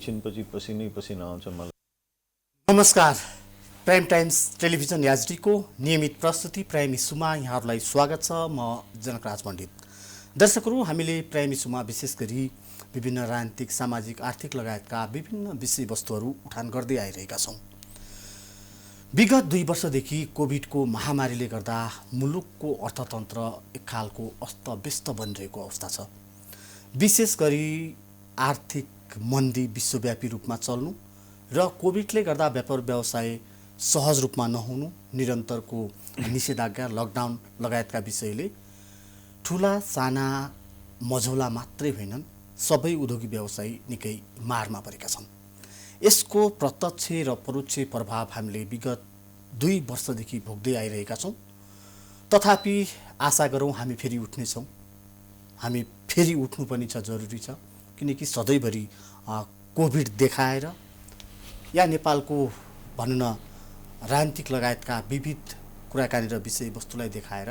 एकछिनपछि पसिनै पसिना आउँछ मलाई। नमस्कार, प्राइम टाइम्स टेलिभिजन याजडीको नियमित प्रस्तुति प्राइम इस्युमा यहाँहरूलाई स्वागत छ। म जनकराज पण्डित। दर्शकहरू, हामीले प्राइम इस्युमा विशेष गरी विभिन्न राजनीतिक, सामाजिक, आर्थिक लगायतका विभिन्न विषयवस्तुहरू उठान गर्दै आइरहेका छौँ। विगत 2 वर्षदेखि कोभिडको महामारीले गर्दा मुलुकको अर्थतन्त्र एक खालको अस्तव्यस्त बनिरहेको अवस्था छ। विशेष गरी आर्थिक मन्दी विश्वव्यापी रूपमा चल्नु र कोभिडले गर्दा व्यापार व्यवसाय सहज रूपमा नहुनु, निरन्तरको निषेधाज्ञा, लकडाउन लगायतका विषयले ठुला साना मझौला मात्रै होइनन्, सबै उद्योगिक व्यवसायी निकै मारमा परेका छन्। यसको प्रत्यक्ष र परोक्ष प्रभाव हामीले विगत 2 वर्षदेखि भोग्दै आइरहेका छौँ। तथापि आशा गरौँ हामी फेरि उठ्नेछौँ। हामी फेरि उठ्नु पनि जरुरी छ, किनकि सधैँभरि कोभिड देखाएर या नेपालको भनौँ न राजनीतिक लगायतका विविध कुराकानी र विषयवस्तुलाई देखाएर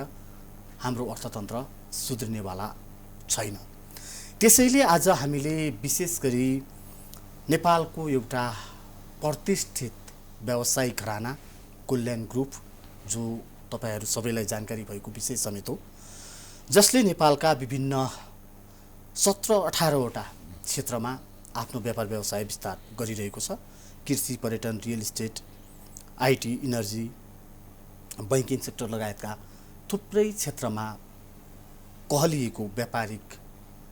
हाम्रो अर्थतन्त्र सुध्रिनेवाला छैन। त्यसैले आज हामीले विशेष गरी नेपालको एउटा प्रतिष्ठित व्यावसायिक घराना कल्याण ग्रुप, जो तपाईहरू सबैलाई जानकारी भएको विषय समेत हो, जसले नेपालका विभिन्न 17-18 वटा क्षेत्रमा आफ्नो व्यापार व्यवसाय विस्तार गरिरहेको छ। कृषि, पर्यटन, real estate, IT, energy, banking sector लगायतका थुप्रै क्षेत्रमा कहलिएको व्यापारिक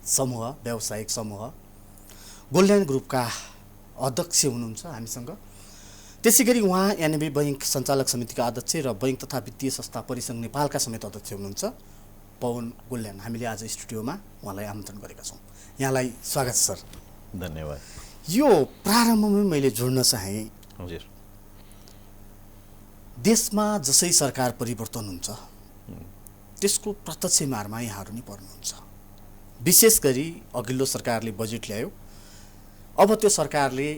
समूह, व्यावसायिक समूह गोल्डेन ग्रुपका अध्यक्ष हुनुहुन्छ हामीसँग। त्यसै गरी उहाँ एनएबी बैंक सञ्चालक समितिका अध्यक्ष र बैंक तथा वित्तीय संस्था परिसङ्घ नेपालका समेत अध्यक्ष हुनुहुन्छ पवन गोल्डेन। हामीले आज स्टुडियोमा उहाँलाई आमन्त्रण गरेका छौँ। यहाँलाई स्वागत सर। धन्यवाद। यो प्रारम्भमै मैले जोड्न चाहेँ, हजुर, देशमा जसै सरकार परिवर्तन हुन्छ त्यसको प्रत्यक्ष मारमा यहाँहरू नि पर्नुहुन्छ। विशेष गरी अघिल्लो सरकारले बजेट ल्यायो, अब त्यो सरकारले,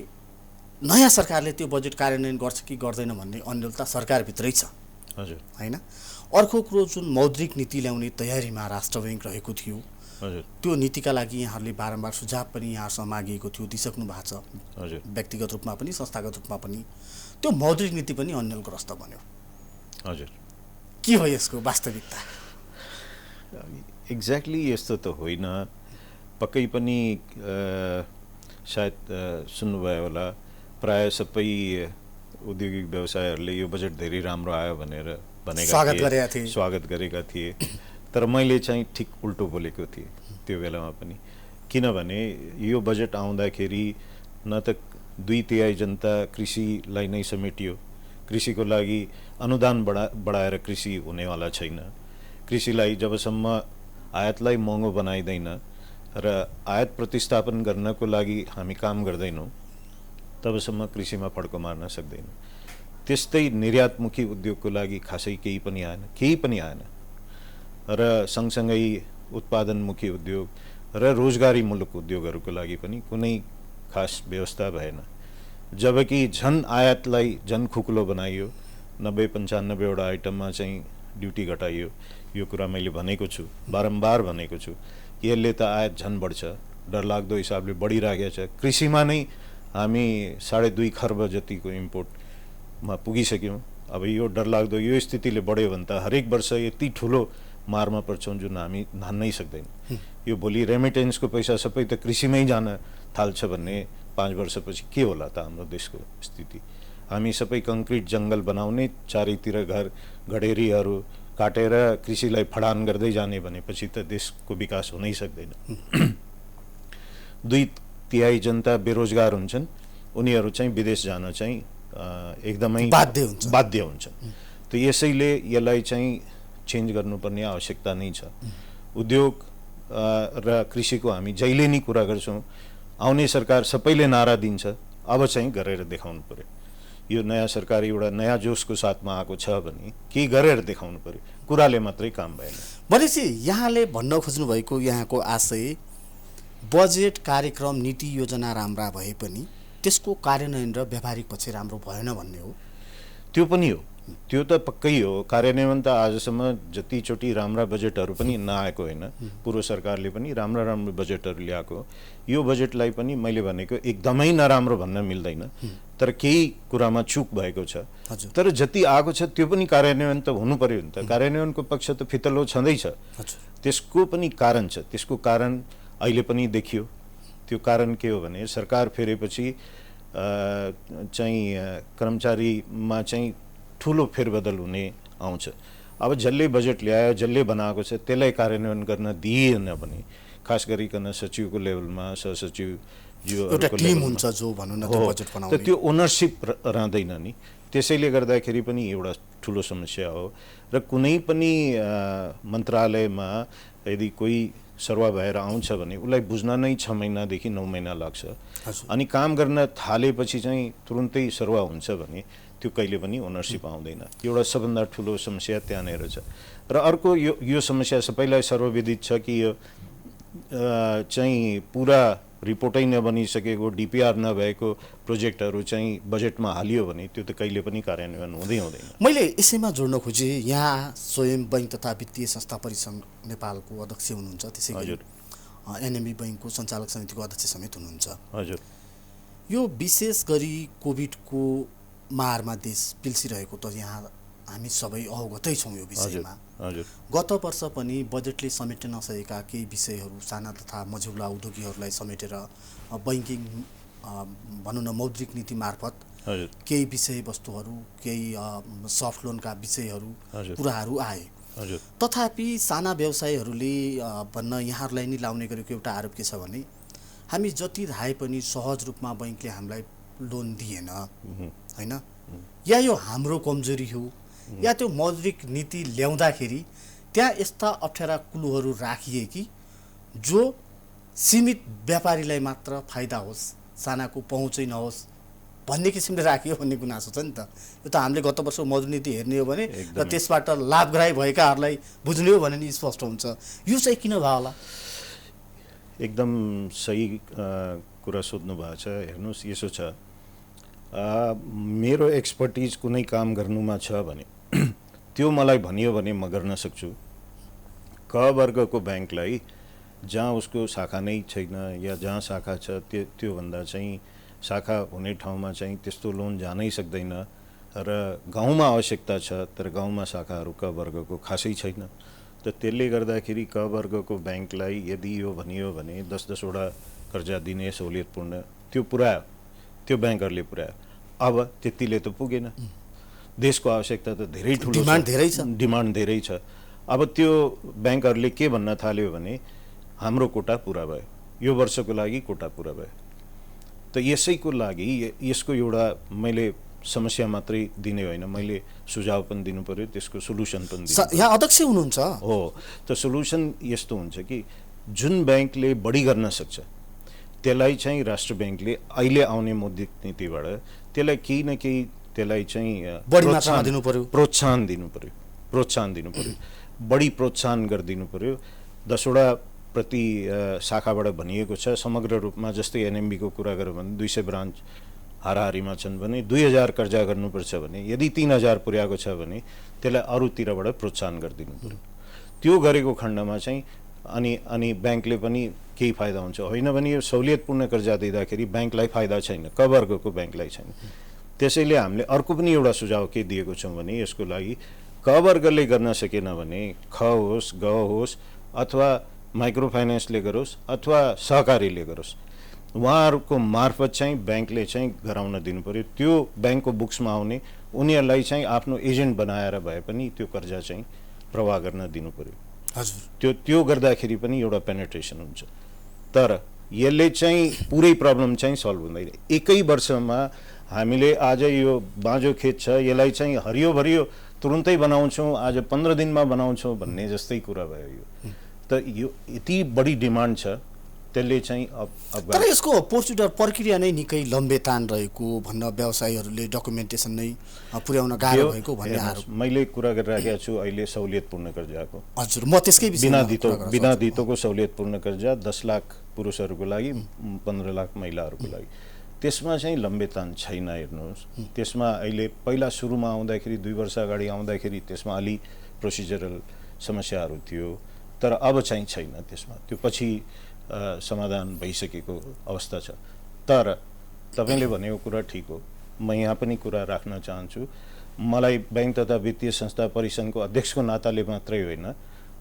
नयाँ सरकारले त्यो बजेट कार्यान्वयन गर्छ कि गर्दैन भन्ने अन्यलता सरकारभित्रै छ। हजुर, हैन? अर्को कुरो, जुन मौद्रिक नीति ल्याउने तयारीमा राष्ट्र बैङ्क रहेको थियो, हजुर, त्यो नीतिका लागि यहाँहरूले बारम्बार सुझाव पनि यहाँसँग मागिएको थियो, दिइसक्नु भएको छ। हजुर, व्यक्तिगत रूपमा पनि संस्थागत रूपमा पनि त्यो मौद्रिक नीति पनि अन्यलग्रस्त बन्यो। हजुर, के हो यसको वास्तविकता? एक्ज्याक्टली यस्तो त होइन। पक्कै पनि सायद सुन्नुभयो होला, प्राय सबै औद्योगिक व्यवसायहरूले यो बजेट धेरै राम्रो आयो भनेर स्वागत गरेका थिए। तर मैले चाहिँ ठिक उल्टो बोलेको थिएँ त्यो बेलामा पनि। किनभने यो बजेट आउँदाखेरि न त 2/3 जनता कृषिलाई नै समेटियो, कृषिको लागि अनुदान बढाएर कृषि हुनेवाला छैन। कृषिलाई जबसम्म आयातलाई महँगो बनाइँदैन र आयात प्रतिस्थापन गर्नको लागि हामी काम गर्दैनौँ, तबसम्म कृषिमा फड्को मार्न सक्दैनौँ। त्यस्तै निर्यातमुखी उद्योगको लागि खासै केही पनि आएन र सँगसँगै उत्पादनमुखी उद्योग र रोजगारीमूलक उद्योगहरूको लागि पनि कुनै खास व्यवस्था भएन। जबकि झन आयातलाई झन खुकुलो बनाइयो, 90-95 वटा आइटममा चाहिँ ड्युटी घटाइयो। यो कुरा मैले भनेको छु, बारम्बार भनेको छु। यसले त आयात झन बढ्छ, डरलाग्दो हिसाबले बढिरहेको छ। कृषिमा नै हामी 2.5 खर्ब जतिको इम्पोर्टमा पुगिसक्यौँ। अब यो डरलाग्दो यो स्थितिले बढ्यो भने त हरेक वर्ष यति ठुलो मारमा पर्छौँ जुन हामी धान्नै सक्दैनौँ। यो भोलि रेमिटेन्सको पैसा सबै त कृषिमै जान थाल्छ भन्ने 5 वर्षपछि के होला त हाम्रो देशको स्थिति? हामी सबै कङ्क्रिट जङ्गल बनाउने, चारैतिर घर घडेरीहरू काटेर कृषिलाई फडान गर्दै जाने भनेपछि त देशको विकास हुनै सक्दैन। 2/3 जनता बेरोजगार हुन्छन्, उनीहरू चाहिँ विदेश जान चाहिँ एकदमै बाध्य हुन्छन्। त यसैले यसलाई चाहिँ चेन्ज गर्नुपर्ने आवश्यकता नै छ। उद्योग र कृषिको हामी जहिले नै कुरा गर्छौँ। आउने सरकार सबैले नारा दिन्छ, अब चाहिँ गरेर देखाउनु पर्यो। यो नयाँ सरकार एउटा नयाँ जोसको साथमा आएको छ भने केही गरेर देखाउनु पर्यो, कुराले मात्रै काम भएन। भनेपछि यहाँले भन्न खोज्नु भएको यहाँको आशय, बजेट कार्यक्रम नीति योजना राम्रा भए पनि त्यसको कार्यान्वयन र व्यावहारिक पक्ष राम्रो भएन भन्ने हो? त्यो पनि हो, त्यो त पक्कै हो। कार्यान्वयन त आजसम्म जतिचोटि राम्रा बजेटहरू पनि नआएको होइन, पूर्व सरकारले पनि राम्रा राम्रो बजेटहरू ल्याएको। यो बजेटलाई पनि मैले भनेको एकदमै नराम्रो भन्न मिल्दैन, तर केही कुरामा चुक भएको छ। तर जति आएको छ त्यो पनि कार्यान्वयन त हुनु पर्यो नि त। कार्यान्वयनको पक्ष त फितलो छँदैछ, त्यसको पनि कारण छ। त्यसको कारण अहिले पनि देखियो। त्यो कारण के हो भने सरकार फेरेपछि चाहिँ कर्मचारीमा चाहिँ ठुलो फेरबदल हुने आउँछ। अब जसले बजेट ल्यायो, जसले बनाएको छ त्यसलाई कार्यान्वयन गर्न दिइएन भने, खास गरिकन सचिवको लेभलमा, सहसचिव एउटा टिम हुन्छ जो भनौँ न त्यो बजेट बनाउने, त त्यो ओनरसिप रहँदैन नि। त्यसैले गर्दाखेरि पनि एउटा ठुलो समस्या हो। र कुनै पनि मन्त्रालयमा यदि कोही सरुवा भएर आउँछ भने उसलाई बुझ्न नै 6 महिनादेखि 9 महिना लाग्छ। अनि काम गर्न थालेपछि चाहिँ तुरुन्तै सरुवा हुन्छ भने त्यो कहिले पनि ओनरसिप आउँदैन। एउटा सबभन्दा ठुलो समस्या त्यहाँनिर छ। र अर्को यो समस्या सबैलाई सर्वविदित छ कि यो चाहिँ पुरा रिपोर्टै नबनिसकेको, डिपिआर नभएको प्रोजेक्टहरू चाहिँ बजेटमा हालियो भने त्यो त कहिले पनि कार्यान्वयन हुँदैन। मैले यसैमा जोड्न खोजेँ, यहाँ स्वयं बैंक तथा वित्तीय संस्था परिसङ्घ नेपालको अध्यक्ष हुनुहुन्छ, त्यसै गरी एनएमबी बैंकको सञ्चालक समितिको अध्यक्ष समेत हुनुहुन्छ। हजुर, यो विशेष गरी कोभिडको मारमा देश पिल्सिरहेको त यहाँ हामी सबै अवगतै छौँ यो विषयमा। गत वर्ष पनि बजेटले समेट्न नसकेका केही विषयहरू, साना तथा मझौला उद्योगीहरूलाई समेटेर बैंकिङ भनौँ न मौद्रिक नीति मार्फत केही विषयवस्तुहरू, केही सफ्ट लोनका विषयहरू, कुराहरू आए। तथापि साना व्यवसायीहरूले भन्न यहाँहरूलाई नि लाउने गरेको एउटा आरोप के छ भने हामी जति धाए पनि सहज रूपमा बैंकले हामीलाई लोन दिएन, होइन? या यो हाम्रो कमजोरी हो, या त्यो मौद्रिक नीति ल्याउँदाखेरि त्यहाँ यस्ता अप्ठ्यारा कुलोहरू राखिए कि जो सीमित व्यापारीलाई मात्र फाइदा होस्, सानाको पहुँचै नहोस् भन्ने किसिमले राखियो भन्ने गुनासो छ नि त। यो त हामीले गत वर्ष मौद्रिक नीति हेर्ने हो भने र त्यसबाट लाभग्राही भएकाहरूलाई बुझ्ने हो भने नि स्पष्ट हुन्छ। यो चाहिँ किन भयो होला? एकदम सही कुरा सोध्नु भएको छ। हेर्नुहोस्, यसो छ, मेरो एक्सपर्टिज कुनै काम गर्नुमा छ भने त्यो मलाई भनियो भने म गर्न सक्छु। क वर्गको ब्याङ्कलाई जहाँ उसको शाखा नै छैन या जहाँ शाखा छ त्योभन्दा चाहिँ शाखा हुने ठाउँमा चाहिँ त्यस्तो लोन जानै सक्दैन। र गाउँमा आवश्यकता छ तर गाउँमा शाखाहरू क वर्गको खासै छैन। त त्यसले गर्दाखेरि क वर्गको ब्याङ्कलाई यदि यो भनियो भने 10-10 वटा कर्जा दिने सहुलियतपूर्ण त्यो पुऱ्यायो, त्यो ब्याङ्करले पुऱ्यायो। अब त्यतिले त पुगेन, देशको आवश्यकता त धेरै ठुलो, डिमान्ड धेरै छ। अब त्यो ब्याङ्करले के भन्न थाल्यो भने हाम्रो कोटा पुरा भयो, यो वर्षको लागि कोटा पुरा भयो। त यसैको लागि यसको एउटा मैले समस्या मात्रै दिने होइन, मैले सुझाव पनि दिनु पर्यो, त्यसको सोलुसन पनि दिनु। यहाँ अध्यक्ष हुनुहुन्छ हो, त सोलुसन यस्तो हुन्छ कि जुन ब्याङ्कले बढी गर्न सक्छ त्यसलाई चाहिँ राष्ट्र ब्याङ्कले अहिले आउने मौद्रिक नीतिबाट त्यसलाई केही न केही त्यसलाई चाहिँ प्रोत्साहन दिनु पर्यो, बढी प्रोत्साहन गरिदिनु पर्यो। 10 वटा प्रति शाखाबाट भनिएको छ समग्र रूपमा। जस्तै एनएमबीको कुरा गरौँ भने 200 ब्रान्च हाराहारीमा छन् भने 2000 कर्जा गर्नुपर्छ भने यदि 3000 पुर्याएको छ भने त्यसलाई अरूतिरबाट प्रोत्साहन गरिदिनु पर्यो। त्यो गरेको खण्डमा चाहिँ अनि ब्याङ्कले पनि केही फाइदा हुन्छ। होइन भने यो सहुलियतपूर्ण कर्जा दिँदाखेरि ब्याङ्कलाई फाइदा छैन, क वर्गको ब्याङ्कलाई छैन। त्यसैले हामीले अर्को पनि एउटा सुझाव के दिएको छौँ भने यसको लागि क वर्गले गर्न सकेन भने ख होस्, ग होस् अथवा माइक्रो फाइनेन्सले गरोस् अथवा सहकारीले गरोस्, उहाँहरूको मार्फत चाहिँ ब्याङ्कले चाहिँ गराउन दिनु पर्यो। त्यो ब्याङ्कको बुक्समा आउने, उनीहरूलाई चाहिँ आफ्नो एजेन्ट बनाएर भए पनि त्यो कर्जा चाहिँ प्रवाह गर्न दिनु पर्यो। हजुर, त्यो गर्दाखेरि पनि एउटा पेनिट्रेसन हुन्छ। तर यसले चाहिँ पुरै प्रब्लम चाहिँ सल्भ हुँदैन। एकै वर्षमा हामीले आज यो बाँझो खेत छ यसलाई चाहिँ हरियो भरियो तुरुन्तै बनाउँछौँ, आज 15 दिनमा बनाउँछौँ भन्ने जस्तै कुरा भयो। यो त यो यति बढी डिमान्ड छ, त्यसले चाहिँ तर यसको प्रोसिडर प्रक्रिया नै निकै लम्बेतान रहेको भन्न व्यवसायीहरूले डकुमेन्टेसन नै पुर्याउन गाह्रो भएको भन्ने आरोप मैले कुरा गरिराखेको छु। अहिले सहुलियतपूर्ण कर्जाको, हजुर, म त्यसकै बिना धितोको सहुलियतपूर्ण कर्जा 10 लाख पुरुषहरूको लागि, 15 लाख महिलाहरूको लागि। त्यसमा चाहिँ लम्बेतान छैन। हेर्नुहोस्, त्यसमा अहिले पहिला सुरुमा आउँदाखेरि 2 वर्ष अगाडि आउँदाखेरि त्यसमा अलि प्रोसिजरल समस्याहरू थियो, तर अब चाहिँ छैन त्यसमा, त्यो पछि समाधान भइसकेको अवस्था छ। तर तपाईँले भनेको कुरा ठिक हो, म यहाँ पनि कुरा राख्न चाहन्छु। मलाई बैंक तथा वित्तीय संस्था परिसङ्घको अध्यक्षको नाताले मात्रै होइन,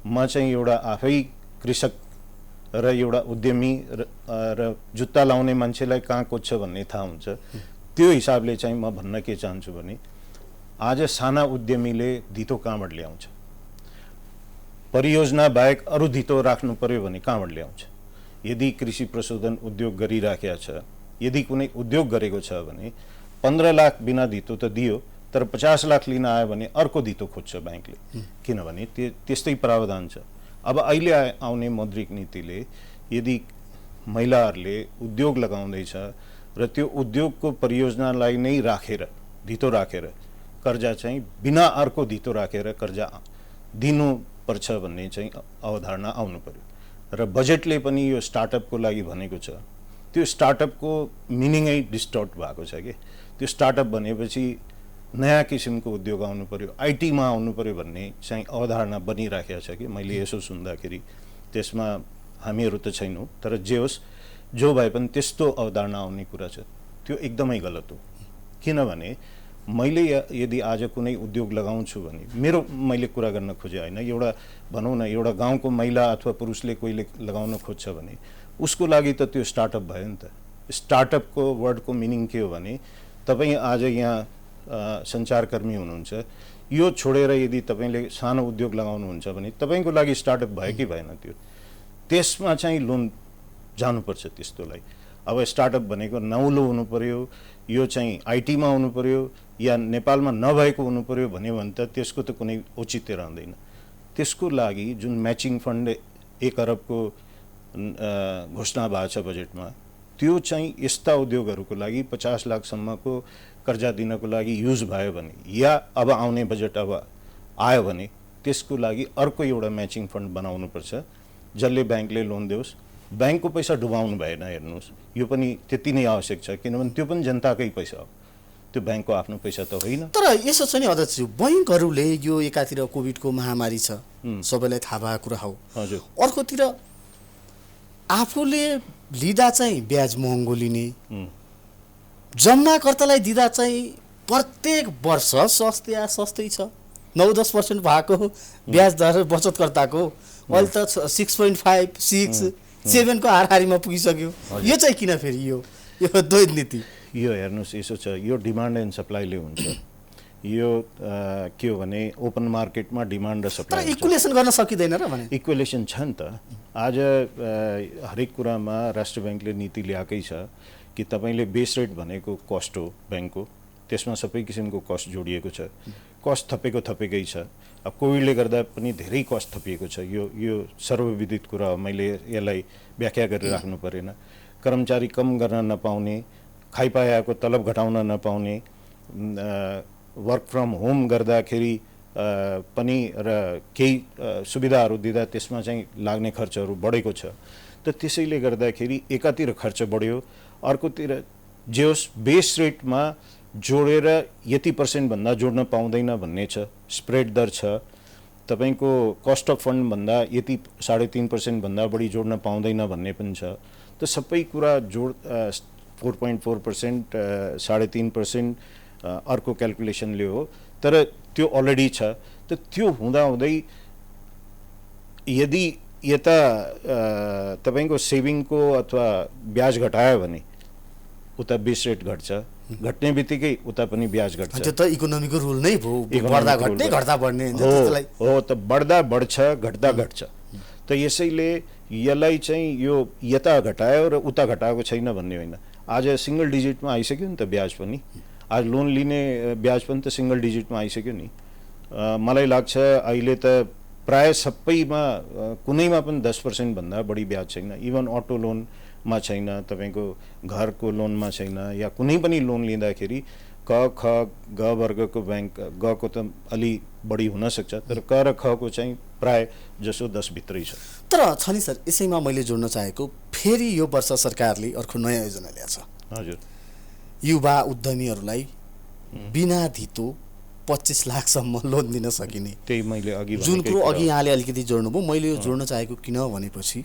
म चाहिँ एउटा आफै कृषक र एउटा उद्यमी र जुत्ता लाउने मान्छेलाई कहाँ कोच्छ भन्ने थाहा हुन्छ। त्यो हिसाबले चाहिँ म भन्न के चाहन्छु भने आज साना उद्यमीले धितो कहाँबाट ल्याउँछ? परियोजना बाहेक अरू धितो राख्नु पर्यो भने कहाँबाट ल्याउँछ? यदि कृषि प्रशोधन उद्योग गरिराखेको छ, यदि कुनै उद्योग गरेको छ भने 15 लाख बिना धितो त दियो, तर 50 लाख लिन आयो भने अर्को धितो खोज्छ ब्याङ्कले, किनभने त्यस्तै प्रावधान छ। अब अहिले आउने मौद्रिक नीतिले यदि महिलाहरूले उद्योग लगाउँदैछ र त्यो उद्योगको परियोजनालाई नै राखेर धितो राखेर कर्जा चाहिँ बिना अर्को धितो राखेर कर्जा दिनुपर्छ भन्ने चाहिँ अवधारणा आउनु पर्यो। र बजेटले पनि यो स्टार्टअपको लागि भनेको छ, त्यो स्टार्टअपको मिनिङै डिस्टर्ट भएको छ कि त्यो स्टार्टअप भनेपछि नयाँ किसिमको उद्योग आउनु पर्यो, आइटीमा आउनु पर्यो भन्ने चाहिँ अवधारणा बनिराखेको छ कि मैले यसो सुन्दाखेरि त्यसमा हामीहरू त छैनौँ, तर जे होस् जो भए पनि त्यस्तो अवधारणा आउने कुरा छ, त्यो एकदमै गलत हो। किनभने मैले यदि आज कुनै उद्योग लगाउँछु भने मैले कुरा गर्न खोजे होइन, एउटा भनौँ न एउटा गाउँको महिला अथवा पुरुषले कोहीले लगाउन खोज्छ भने उसको लागि त त्यो स्टार्टअप भयो नि त। स्टार्टअपको वर्डको मिनिङ के हो भने तपाईँ आज यहाँ सञ्चारकर्मी हुनुहुन्छ, यो छोडेर यदि तपाईँले सानो उद्योग लगाउनुहुन्छ भने तपाईँको लागि स्टार्टअप भयो कि भएन? त्यो त्यसमा चाहिँ लोन जानुपर्छ त्यस्तोलाई। अब स्टार्टअप भनेको नौलो हुनु पर्यो, यो चाहिँ आइटीमा हुनु पर्यो या नेपालमा नभएको हुनु पर्यो भन्यो भने त त्यसको त कुनै औचित्य रहँदैन। त्यसको लागि जुन म्याचिङ फन्ड 1 अरबको घोषणा भएको छ बजेटमा, त्यो चाहिँ यस्ता उद्योगहरूको लागि 50 लाखसम्मको कर्जा दिनको लागि युज भयो भने या अब आउने बजेट अब आयो भने त्यसको लागि अर्को एउटा म्याचिङ फन्ड बनाउनुपर्छ जसले ब्याङ्कले लोन देओस्। ब्याङ्कको पैसा डुबाउनु भएन। हेर्नुहोस्, यो पनि त्यति नै आवश्यक छ, किनभने त्यो पनि जनताकै पैसा हो, त्यो ब्याङ्कको आफ्नो पैसा त होइन। तर यसो छ नि अध्यक्षज्यू, बैङ्कहरूले यो एकातिर कोभिडको महामारी छ, सबैलाई थाहा भएको कुरा हो, हजुर, अर्कोतिर आफूले लिँदा चाहिँ ब्याज महँगो लिने, जम्माकर्तालाई दिँदा चाहिँ प्रत्येक वर्ष सस्तै छ, 9-10% भएको ब्याज दर बचतकर्ताको अहिले त 6.5, 6, 7 को हाराहारीमा पुगिसक्यो। यो चाहिँ किन फेरि यो द्वैत नीति? यो हेर्नुहोस्, यसो छ, यो डिमान्ड एन्ड सप्लाईले हुन्छ। यो के हो भने ओपन मार्केटमा डिमान्ड र सप्लाई, तर इक्युलेसन गर्न सकिँदैन र भने? इक्युलेसन छ नि त। आज हरेक कुरामा राष्ट्र ब्याङ्कले नीति ल्याएकै छ कि तपाईँले बेस रेट भनेको कस्ट हो ब्याङ्कको, त्यसमा सबै किसिमको कस्ट जोडिएको छ, कस्ट थपेकै छ। अब कोभिडले गर्दा पनि धेरै कस्ट थपिएको छ, यो सर्वविदित कुरा हो, मैले यसलाई व्याख्या गरेर राख्नु परेन। कर्मचारी कम गर्न नपाउने, खाइपाएको तलब घटाउन नपाउने, वर्क फ्रम होम गर्दाखेरि पनि र केही सुविधाहरू दिँदा त्यसमा चाहिँ लाग्ने खर्चहरू बढेको छ। त त्यसैले गर्दाखेरि एकातिर खर्च बढ्यो, अर्कोतिर जे होस् बेस रेटमा जोडेर यति % भन्दा जोड्न पाउँदैन भन्ने छ, स्प्रेड दर छ, तपाईँको कस्ट अफ फन्ड भन्दा यति 3.5% भन्दा बढी जोड्न पाउँदैन भन्ने पनि छ। त सबै कुरा जोड 4.4%, 3.5% अर्को क्यालकुलेसनले हो, तर त्यो अलरेडी छ। त त्यो हुँदाहुँदै यदि यता तपाईँको सेभिङको अथवा ब्याज घटायो भने उता बेस रेट घट्छ, घट्ने बित्तिकै उता पनि ब्याज घट्छ। त्यो त इकोनोमीको रुल नै भयो, बढ्दा घट्ने घट्दा बढ्ने हो। त बढ्दा बढ्छ, घट्दा घट्छ। त यसैले यसलाई चाहिँ यो यता घटायो र उता घटाएको छैन भन्ने होइन। आज सिङ्गल डिजिटमा आइसक्यो नि त ब्याज पनि, आज लोन लिने ब्याज पनि त सिङ्गल डिजिटमा आइसक्यो नि। मलाई लाग्छ अहिले त प्राय सबैमा कुनैमा पनि 10% भन्दा बढी ब्याज छैन। इभन अटो लोनमा छैन, तपाईँको घरको लोनमा छैन, या कुनै पनि लोन लिँदाखेरि क ख ग वर्गको ब्याङ्क, गको त अलि बढी हुनसक्छ, तर क र खको चाहिँ प्राय जसो 10 भित्रै छ। तर छ नि सर, यसैमा मैले जोड्न चाहेको, फेरि यो वर्ष सरकारले अर्को नयाँ योजना ल्याएको छ। हजुर, युवा उद्यमीहरूलाई बिना धितो 25 लाखसम्म लोन दिन सकिने, त्यही मैले अघि जुन कुरो अघि यहाँले अलिकति जोड्नुभयो, मैले यो जोड्न चाहेको किन भनेपछि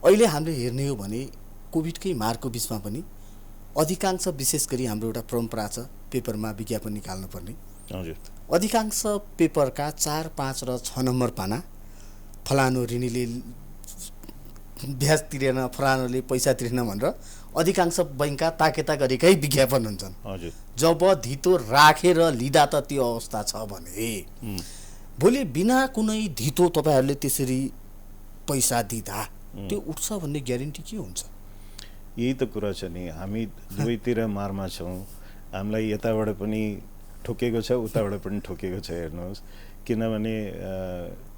अहिले हामीले हेर्ने हो भने कोभिडकै मारको बिचमा पनि अधिकांश, विशेष गरी हाम्रो एउटा परम्परा छ पेपरमा विज्ञापन निकाल्नुपर्ने। हजुर, अधिकांश पेपरका 4, 5 र 6 नम्बर पाना फलानु ऋणीले ब्याज तिरेन, फलानुले पैसा तिरेन भनेर अधिकांश बैंकका ताकेता गरेकै विज्ञापन हुन्छन्। हजुर, जब धितो राखेर लिँदा त त्यो अवस्था छ भने भोलि बिना कुनै धितो तपाईँहरूले त्यसरी पैसा दिँदा त्यो उठ्छ भन्ने ग्यारेन्टी के हुन्छ? यही त कुरा छ नि, हामी दुवैतिर मारमा छौँ। हामीलाई यताबाट पनि ठोकेको छ, उताबाट पनि ठोकेको छ। हेर्नुहोस्, किनभने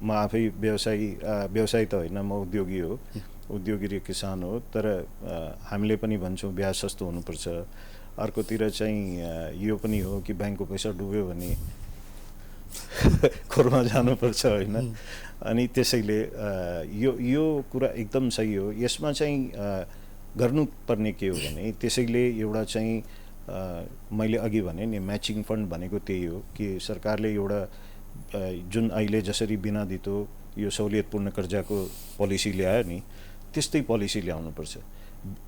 म आफै व्यवसायी त होइन, म उद्योगी हो, उद्योगी र किसान हो। तर हामीले पनि भन्छौँ ब्याज सस्तो हुनुपर्छ। अर्कोतिर चाहिँ यो पनि हो कि ब्याङ्कको पैसा डुब्यो भने खोरमा जानुपर्छ, होइन? अनि त्यसैले यो कुरा एकदम सही हो। यसमा चाहिँ गर्नुपर्ने के हो भने त्यसैले एउटा चाहिँ मैले अघि भने नि म्याचिङ फन्ड भनेको त्यही हो कि सरकारले एउटा जुन अहिले जसरी बिना धितो यो सहुलियतपूर्ण कर्जाको पोलिसी ल्यायो नि, त्यस्तै पोलिसी ल्याउनुपर्छ।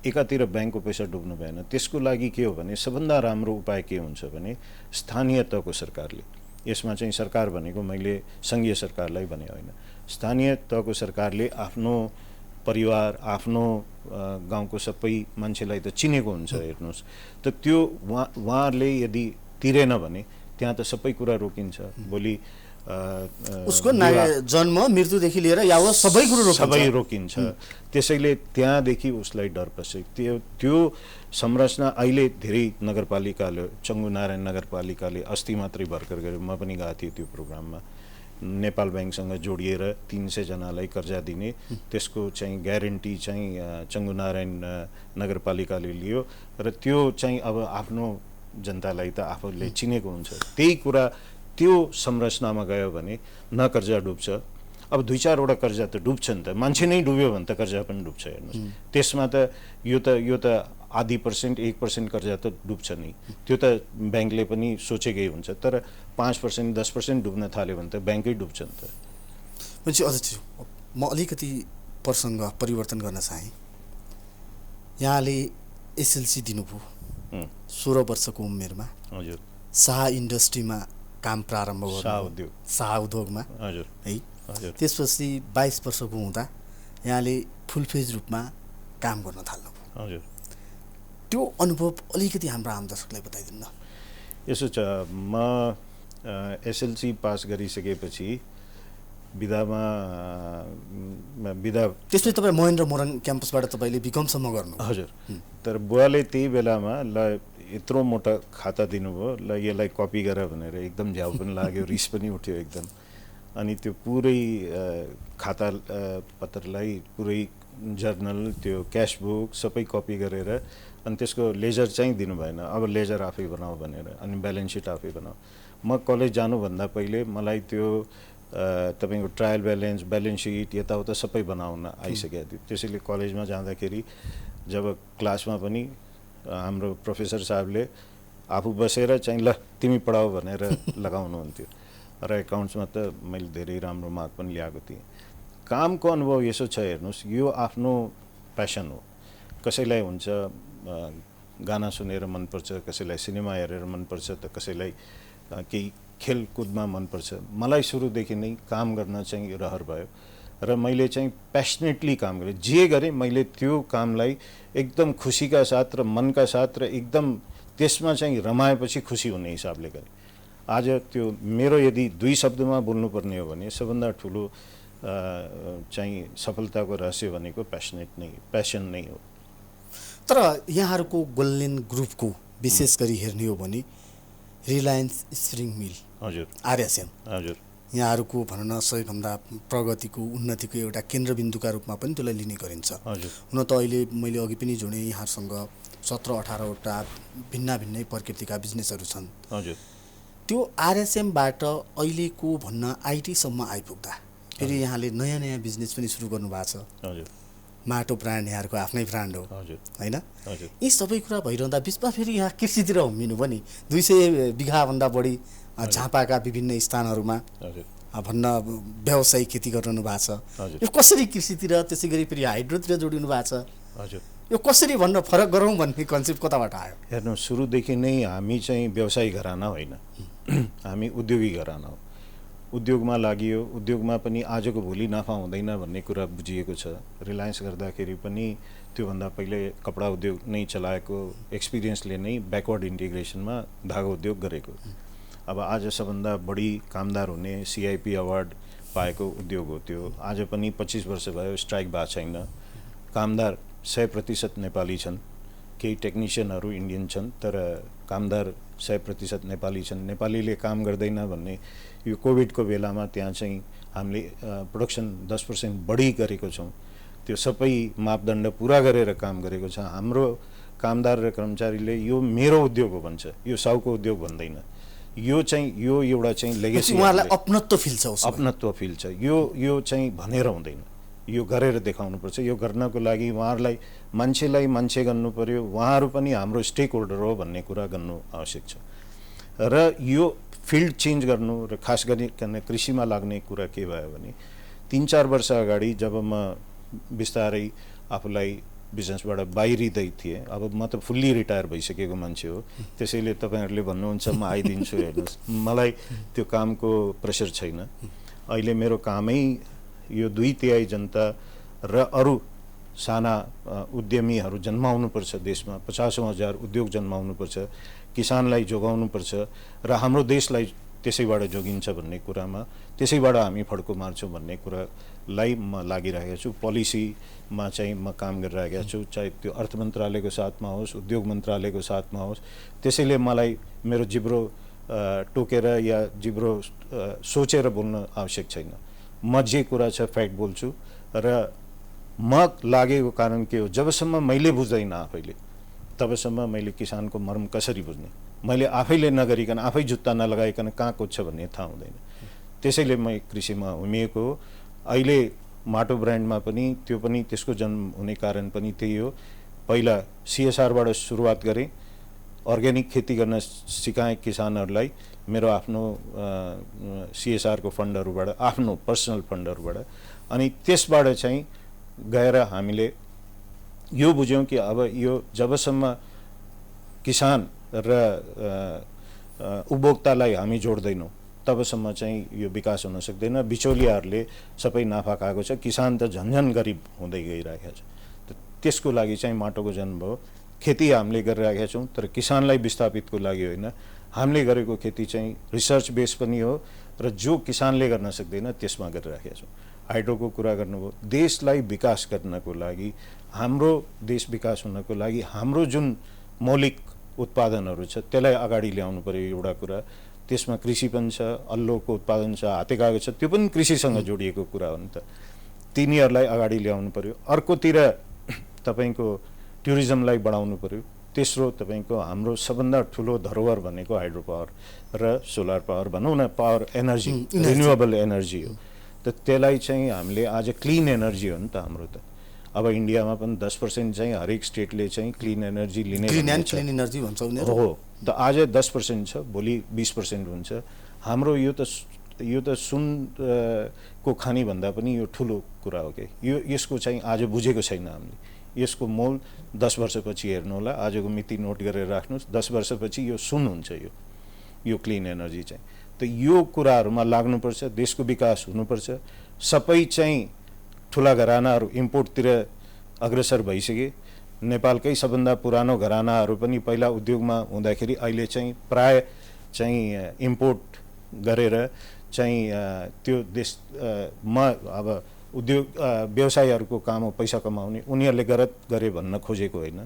एकातिर ब्याङ्कको पैसा डुब्नु भएन। त्यसको लागि के हो भने सबभन्दा राम्रो उपाय के हुन्छ भने स्थानीय तहको सरकारले, यसमा चाहिँ सरकार भनेको मैले सङ्घीय सरकारलाई भने होइन, स्थानीय तहको सरकारले आफ्नो परिवार, आफ्नो गाउँको सबै मान्छेलाई त चिनेको हुन्छ। हेर्नुहोस् त, त्यो उहाँहरूले यदि तिरेन भने त्यहाँ त सबै कुरा रोकिन्छ। भोलि उसको जन्म मृत्युदेखि लिएर यावत सबै कुरो रोकिन्छ। त्यसैले त्यहाँदेखि उसलाई डर पर्छ। त्यो संरचना अहिले धेरै नगरपालिकाले, चङ्गुनारायण नगरपालिकाले अस्ति मात्रै भर्खर गऱ्यो, म पनि गएको थिएँ त्यो प्रोग्राममा। नेपाल ब्याङ्कसँग जोडिएर 300 जनालाई कर्जा दिने, त्यसको चाहिँ ग्यारेन्टी चाहिँ चङ्गुनारायण नगरपालिकाले लियो र त्यो चाहिँ अब आफ्नो जनतालाई त आफूले चिनेको हुन्छ। त्यही कुरा त्यो संरचनामा गयो भने न कर्जा डुब्छ। अब 2-4 वटा कर्जा त डुब्छ नि त, मान्छे नै डुब्यो भने त कर्जा पनि डुब्छ। हेर्नुहोस्, त्यसमा त यो त आधी % 1% कर्जा त डुब्छ नि। त्यो त ब्याङ्कले पनि सोचेकै हुन्छ। तर 5% 10% डुब्न थाल्यो भने त ब्याङ्कै डुब्छ नि त। मान्छे अध्यक्ष, म अलिकति प्रसङ्ग परिवर्तन गर्न चाहेँ। यहाँले एसएलसी दिनुभयो 16 वर्षको उमेरमा। हजुर, शाह इन्डस्ट्रीमा काम प्रारम्भ गर्नु, शाह उद्योगमा। हजुर, है। हजुर, त्यसपछि 22 वर्षको हुँदा यहाँले फुलफेज रूपमा काम गर्न थाल्नुभयो। हजुर, त्यो अनुभव अलिकति हाम्रो आम दर्शकलाई बताइदिनु न। यसो छ, म एसएलसी पास गरिसकेपछि विधा त्यसपछि तपाईँ महेन्द्र मोरङ क्याम्पसबाट तपाईँले बिकमसम्म गर्नु? हजुर। तर बुवाले त्यही बेलामा ल यत्रो मोटा खाता दिनुभयो, ल यसलाई कपी गर भनेर एकदम झ्याउ पनि लाग्यो, रिस पनि उठ्यो एकदम। अनि त्यो पुरै खाता पत्रलाई, पुरै जर्नल, त्यो क्यास बुक सबै कपी गरेर अनि त्यसको लेजर चाहिँ दिनु भएन। अब लेजर आफै बनाऊ भनेर, अनि ब्यालेन्स सिट आफै बनाऊ। म कलेज जानुभन्दा पहिले मलाई त्यो तपाईँको ट्रायल ब्यालेन्स सिट यताउता सबै बनाउन आइसकेको थियो। त्यसैले कलेजमा जाँदाखेरि जब क्लासमा पनि हाम्रो प्रोफेसर साहबले आफू बसेर चाहिँ ल तिमी पढाऊ भनेर लगाउनुहुन्थ्यो। र एकाउन्ट्समा त मैले धेरै राम्रो मार्क पनि ल्याएको थिएँ। कामको अनुभव यसो छ, हेर्नुहोस्, यो आफ्नो प्यासन हो। कसैलाई हुन्छ गाना सुनेर मनपर्छ, कसैलाई सिनेमा हेरेर मनपर्छ, त कसैलाई केही खेलकुदमा मनपर्छ। मलाई सुरुदेखि नै काम गर्न चाहिँ रहर भयो र मैले चाहिँ प्यासनेटली काम गरेँ। जे गरेँ मैले त्यो कामलाई एकदम खुसीका साथ र मनका साथ र एकदम त्यसमा चाहिँ रमाएपछि खुसी हुने हिसाबले गरेँ। आज त्यो मेरो यदि 2 शब्दमा बोल्नुपर्ने हो भने सबभन्दा ठुलो चाहिँ सफलताको रहस्य भनेको प्यासन नै हो। तर यहाँहरूको गोल्डेन ग्रुपको विशेष गरी हेर्ने हो भने रिलायन्स स्प्रिङ मिल, हजुर, आरएसएम, हजुर, यहाँहरूको भनौँ न सबैभन्दा प्रगतिको, उन्नतिको एउटा केन्द्रबिन्दुका रूपमा पनि त्यसलाई लिने गरिन्छ। हजुर। हुन त अहिले मैले अघि पनि जोडेँ, यहाँसँग 17-18 वटा भिन्नै प्रकृतिका बिजनेसहरू छन्। हजुर। त्यो आरएसएमबाट अहिलेको भन्न आइटीसम्म आइपुग्दा फेरि यहाँले नयाँ बिजनेस पनि सुरु गर्नुभएको छ। हजुर। माटो ब्रान्ड यहाँहरूको आफ्नै ब्रान्ड हो हजुर होइन। हजुर यी सबै कुरा भइरहँदा बिचमा फेरि यहाँ कृषितिर हुमिनु पनि 200 बिघाभन्दा बढी झापाका विभिन्न स्थानहरूमा हजुर भन्न व्यावसायिक खेती गरिरहनु भएको छ। हजुर यो कसरी कृषितिर त्यसै गरी फेरि हाइड्रोतिर जोडिनु भएको छ, हजुर यो कसरी भन्न फरक गरौँ भन्ने कन्सेप्ट कताबाट आयो? हेर्नु, सुरुदेखि नै हामी चाहिँ व्यवसायी घराना होइन, हामी उद्योगी घराना हो। उद्योगमा लागियो, उद्योगमा पनि आजको भोलि नाफा हुँदैन भन्ने कुरा बुझिएको छ। रिलायन्स गर्दाखेरि पनि त्योभन्दा पहिले कपडा उद्योग नै चलाएको एक्सपिरियन्सले नै ब्याकवर्ड इन्टिग्रेसनमा धागा उद्योग गरेको। अब आज सबभन्दा बढी कामदार हुने CIP अवार्ड पाएको उद्योग हो त्यो। आज पनि 25 वर्ष भयो स्ट्राइक भएको छैन। कामदार 100% नेपाली छन्, केही टेक्निसियनहरू इन्डियन छन्, तर कामदार 100% नेपाली छन्। नेपालीले काम गर्दैन भन्ने यो कोभिडको बेलामा त्यहाँ चाहिँ हामीले प्रोडक्सन 10% बढी गरेको छौँ। त्यो सबै मापदण्ड पुरा गरेर काम गरेको छ। हाम्रो कामदार र कर्मचारीले यो मेरो उद्योग हो भन्छ, यो साउको उद्योग भन्दैन। यो चाहिँ यो एउटा चाहिँ लेगेसी, उहाँलाई अपनत्व फिल छ, अपनत्व फिल छ। यो चाहिँ भनेर हुँदैन, यो गरेर देखाउनुपर्छ। यो गर्नको लागि उहाँहरूलाई मान्छेलाई मान्छे गर्नु पर्यो, उहाँहरू पनि हाम्रो स्टेक होल्डर हो भन्ने कुरा गर्नु आवश्यक छ। र यो फिल्ड चेन्ज गर्नु र खास गरी कृषिमा लाग्ने कुरा के भयो भने 3-4 वर्ष अगाडि जब म बिस्तारै आफूलाई बिजनेसबाट बाहिरिँदै थिएँ, अब म त फुल्ली रिटायर भइसकेको मान्छे हो, त्यसैले तपाईँहरूले भन्नुहुन्छ म आइदिन्छु, हेर्नुहोस् मलाई त्यो कामको प्रेसर छैन। अहिले मेरो कामै यो 2/3 जनता र अरू साना उद्यमीहरू जन्माउनुपर्छ देशमा, 50,000 उद्योग जन्माउनुपर्छ, किसानलाई जोगाउनुपर्छ र हाम्रो देशलाई त्यसैबाट जोगिन्छ भन्ने कुरामा, त्यसैबाट हामी फड्को मार्छौँ भन्ने कुरालाई म लागिरहेको छु। पोलिसीमा चाहिँ म काम गरिरहेको छु, चाहे त्यो अर्थ मन्त्रालयको साथमा होस्, उद्योग मन्त्रालयको साथमा होस्। त्यसैले मलाई मेरो जिब्रो टोकेर या जिब्रो सोचेर बोल्न आवश्यक छैन। म जे कुरा छ फ्याक्ट बोल्छु र म लागेको कारण के हो, जबसम्म मैले बुझ्दैन आफैले तबसम्म मैले किसानको मर्म कसरी बुझ्ने? मैले आफैले नगरिकन, आफै जुत्ता नलगाइकन कहाँ कुद्छ भन्ने थाहा हुँदैन। त्यसैले म कृषिमा हुमिएको हो। अहिले माटो ब्रान्डमा पनि त्यो पनि त्यसको जन्म हुने कारण पनि त्यही हो। पहिला CSRबाट सुरुवात गरेँ, अर्ग्यानिक खेती गर्न सिकाएँ किसानहरूलाई मेरो आफ्नो CSR को फन्डहरूबाट, आफ्नो पर्सनल फन्डहरूबाट। अनि त्यसबाट चाहिँ गएर हामीले यो बुझ्यौँ कि अब यो जबसम्म किसान र उपभोक्तालाई हामी जोड्दैनौँ तबसम्म चाहिँ यो विकास हुन सक्दैन। बिचौलियाहरूले सबै नाफा खाएको छ, किसान त झन्झन गरिब हुँदै गइरहेको छ। त्यसको लागि चाहिँ माटोको जन्म भयो। खेती हामीले गरिरहेका छौँ, तर किसानलाई विस्थापितको लागि होइन। हामीले गरेको खेती चाहिँ रिसर्च बेस पनि हो र जो किसानले गर्न सक्दैन त्यसमा गरिरहेका छौँ। हाइड्रोको कुरा गर्नुभयो, देशलाई विकास गर्नको लागि, हाम्रो देश विकास हुनको लागि हाम्रो जुन मौलिक उत्पादनहरू छ त्यसलाई अगाडि ल्याउनु पर्यो एउटा कुरा। त्यसमा कृषि पनि छ, अल्लोको उत्पादन छ, हातेकागज छ, त्यो पनि कृषिसँग जोडिएको कुरा हो नि त। तिनीहरूलाई अगाडि ल्याउनु पर्यो। अर्कोतिर तपाईँको टुरिज्मलाई बढाउनु पर्यो। तेस्रो तपाईँको हाम्रो सबभन्दा ठुलो धरोहर भनेको हाइड्रो पावर र सोलर पावर भनौँ न, पावर एनर्जी, रिन्युएबल एनर्जी हो। त त्यसलाई चाहिँ हामीले आज क्लिन एनर्जी हो नि त हाम्रो त। अब इन्डियामा पनि 10% चाहिँ हरेक स्टेटले चाहिँ क्लिन एनर्जी लिने क्लिन एनर्जी भन्छ उनीहरू हो। त आज 10% छ, भोलि 20% हुन्छ। हाम्रो यो त सुन को खानी भन्दा पनि यो ठुलो कुरा हो कि यसको चाहिँ आज बुझेको छैन हामीले। यसको मोल 10 वर्षपछि हेर्नु होला, आजको मिति नोट गरेर राख्नुहोस्, 10 वर्षपछि यो सुन हुन्छ यो क्लिन एनर्जी चाहिँ। त यो कुराहरूमा लाग्नुपर्छ, देशको विकास हुनुपर्छ। सबै चाहिँ ठुला घरानाहरू इम्पोर्टतिर अग्रसर भइसके। नेपालकै सबभन्दा पुरानो घरानाहरू पनि पहिला उद्योगमा हुँदाखेरि अहिले चाहिँ प्राय चाहिँ इम्पोर्ट गरेर चाहिँ त्यो देशमा अब उद्योग व्यवसायहरूको काम हो पैसा कमाउने, उनीहरूले गरे भन्न खोजेको होइन।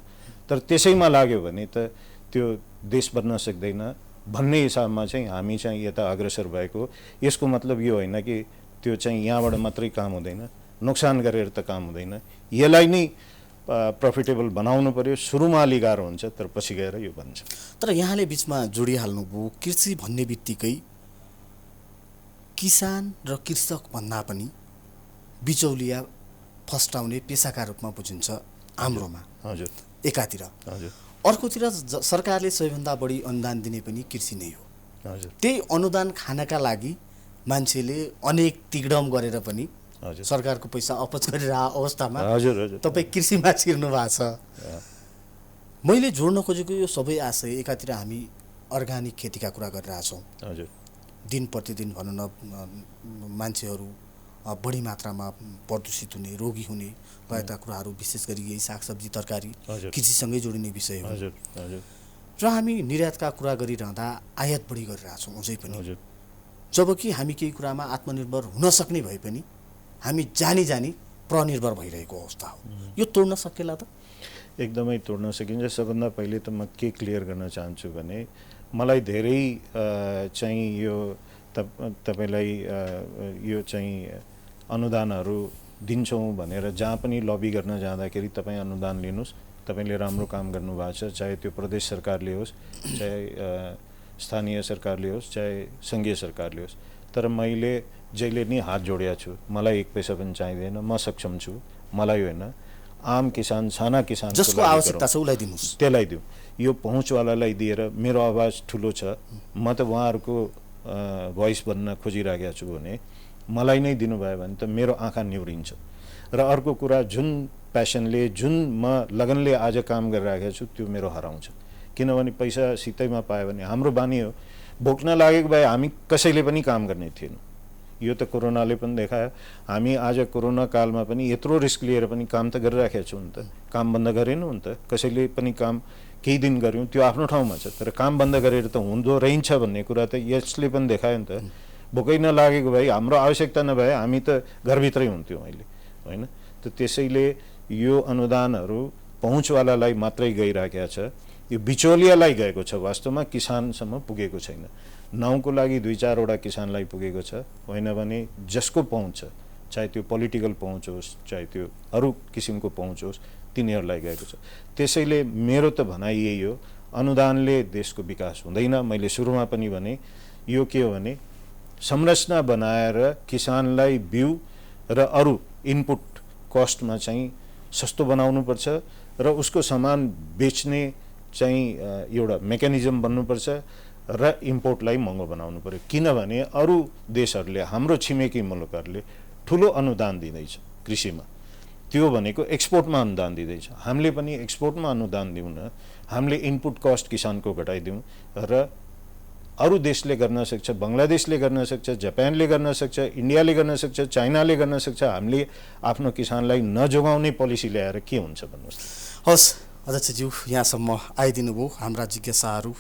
तर त्यसैमा लाग्यो भने त त्यो देश बन्न सक्दैन भन्ने हिसाबमा चाहिँ हामी चाहिँ यता अग्रसर भएको। यसको मतलब यो होइन कि त्यो चाहिँ यहाँबाट मात्रै काम हुँदैन, नोक्सान गरेर त काम हुँदैन। यसलाई नै प्रफिटेबल बनाउनु पर्यो। सुरुमा अलि गाह्रो हुन्छ, तर पछि गएर यो बन्छ। तर यहाँले बिचमा जोडिहाल्नुभयो, कृषि भन्ने बित्तिकै किसान र कृषक भन्दा पनि बिचौलिया फस्टाउने पेसाका रूपमा बुझिन्छ हाम्रोमा हजुर एकातिर। हजुर अर्कोतिर सरकारले सबैभन्दा बढी अनुदान दिने पनि कृषि नै हो। हजुर त्यही अनुदान खानका लागि मान्छेले अनेक तिगडम गरेर पनि हजुर सरकारको पैसा अपच गरिरहेको अवस्थामा हजुर हजुर तपाईँ कृषिमा छिर्नु भएको छ। मैले जोड्न खोजेको यो सबै आशय एकातिर हामी अर्ग्यानिक खेतीका कुरा गरिरहेछौँ। हजुर दिन प्रतिदिन भनौँ न मान्छेहरू बढी मात्रामा प्रदूषित हुने, रोगी हुने भएका कुराहरू विशेष गरी यही सागसब्जी तरकारी कृषिसँगै जोडिने विषय हो। हजुर हजुर र हामी निर्यातका कुरा गरिरहँदा आयात बढी गरिरहेछौँ अझै पनि। हजुर जबकि हामी केही कुरामा आत्मनिर्भर हुन सक्ने भए पनि हामी जानी जानी प्रनिर्भर भइरहेको अवस्था हो। यो तोड्न सकेला त? एकदमै तोड्न सकिन्छ। सबभन्दा पहिले त म के क्लियर गर्न चाहन्छु भने मलाई धेरै चाहिँ यो तपाईँलाई यो चाहिँ अनुदानहरू दिन्छौँ भनेर जहाँ पनि लबी गर्न जाँदाखेरि तपाईँ अनुदान लिनुहोस्, तपाईँले राम्रो काम गर्नुभएको छ, चाहे त्यो प्रदेश सरकारले होस्, चाहे स्थानीय सरकारले होस्, चाहे सङ्घीय सरकारले होस्। तर मैले जहिले नि हात जोडेको छु, मलाई एक पैसा पनि चाहिँदैन, म सक्षम छु, मलाई होइन आम किसान, साना किसान जसको आवश्यकता छ उसलाई दिनुहोस्, त्यसलाई दिउँ। यो पहुँचवालालाई दिएर मेरो आवाज ठुलो छ, म त उहाँहरूको भोइस बन्न खोजिरहेको छु भने मलाई नै दिनुभयो भने त मेरो आँखा निहुरिन्छ। र अर्को कुरा, जुन प्यासनले, जुन म लगनले आज काम गरिरहेको छु त्यो मेरो हराउँछ। किनभने पैसा सित्तैमा पायो भने हाम्रो बानी हो, भोग्न लागेको भए हामी कसैले पनि काम गर्ने थिएन। यो त कोरोनाले पनि देखायो। हामी आज कोरोना कालमा पनि यत्रो रिस्क लिएर पनि काम त गरिराखेका छौँ नि त। काम बन्द गरेनौँ नि त, कसैले पनि काम केही दिन गऱ्यौँ त्यो आफ्नो ठाउँमा छ, तर काम बन्द गरेर त हुँदो रहन्छ भन्ने कुरा त यसले पनि देखायो नि त। भोकै नलागेको भए, हाम्रो आवश्यकता नभए हामी त घरभित्रै हुन्थ्यौँ अहिले, होइन? त त्यसैले यो अनुदानहरू पहुँचवालालाई मात्रै गइरहेको छ, यो बिचौलियालाई गएको छ, वास्तवमा किसानसम्म पुगेको छैन। नाउँको लागि 2-4वटा किसानलाई पुगेको छ, होइन भने जसको पहुँच छ, चाहे त्यो पोलिटिकल पहुँच होस्, चाहे त्यो अरू किसिमको पहुँच होस्, तिनीहरूलाई गएको छ। त्यसैले मेरो त भनाइ यही हो, अनुदानले देशको विकास हुँदैन। मैले सुरुमा पनि भने यो के हो भने संरचना बनाएर किसानलाई बिउ र अरू इनपुट कस्टमा चाहिँ सस्तो बनाउनुपर्छ र उसको सामान बेच्ने चाहिँ एउटा मेकानिजम बन्नुपर्छ र इम्पोर्टलाई महँगो बनाउनु पर्यो। किनभने अरू देशहरूले, हाम्रो छिमेकी मुलुकहरूले ठुलो अनुदान दिँदैछ कृषिमा, त्यो भनेको एक्सपोर्टमा अनुदान दिँदैछ। हामीले पनि एक्सपोर्टमा अनुदान दिउँ न, हामीले इनपुट कस्ट किसानको घटाइदिउँ र अरू देशले गर्न सक्छ, बङ्गलादेशले गर्न सक्छ, जापानले गर्न सक्छ, इन्डियाले गर्न सक्छ, चाइनाले गर्न सक्छ, हामीले आफ्नो किसानलाई नजोगाउने पोलिसी ल्याएर के हुन्छ भन्नुहोस्। हस् अध्यक्षज्यू, यहाँसम्म आइदिनु भयो, हाम्रा जिज्ञासाहरू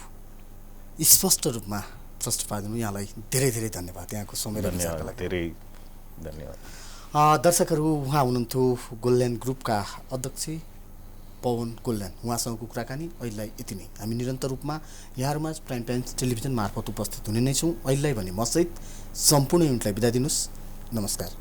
स्पष्ट रूपमा प्रश्न पारिदिनु, यहाँलाई धेरै धेरै धन्यवाद। यहाँको समय र विचारका लागि धेरै धन्यवाद। दर्शकहरू, उहाँ हुनुहुन्थ्यो गोल्डेन ग्रुपका अध्यक्ष पवन गोल्डेन। उहाँसँगको कुराकानी अहिलेलाई यति नै। हामी निरन्तर रूपमा यहाँहरूमा प्राइम टाइम्स टेलिभिजन मार्फत उपस्थित हुने नै छौँ। अहिलेलाई भने मसहित सम्पूर्ण युनिटलाई बिदा दिनुहोस्। नमस्कार।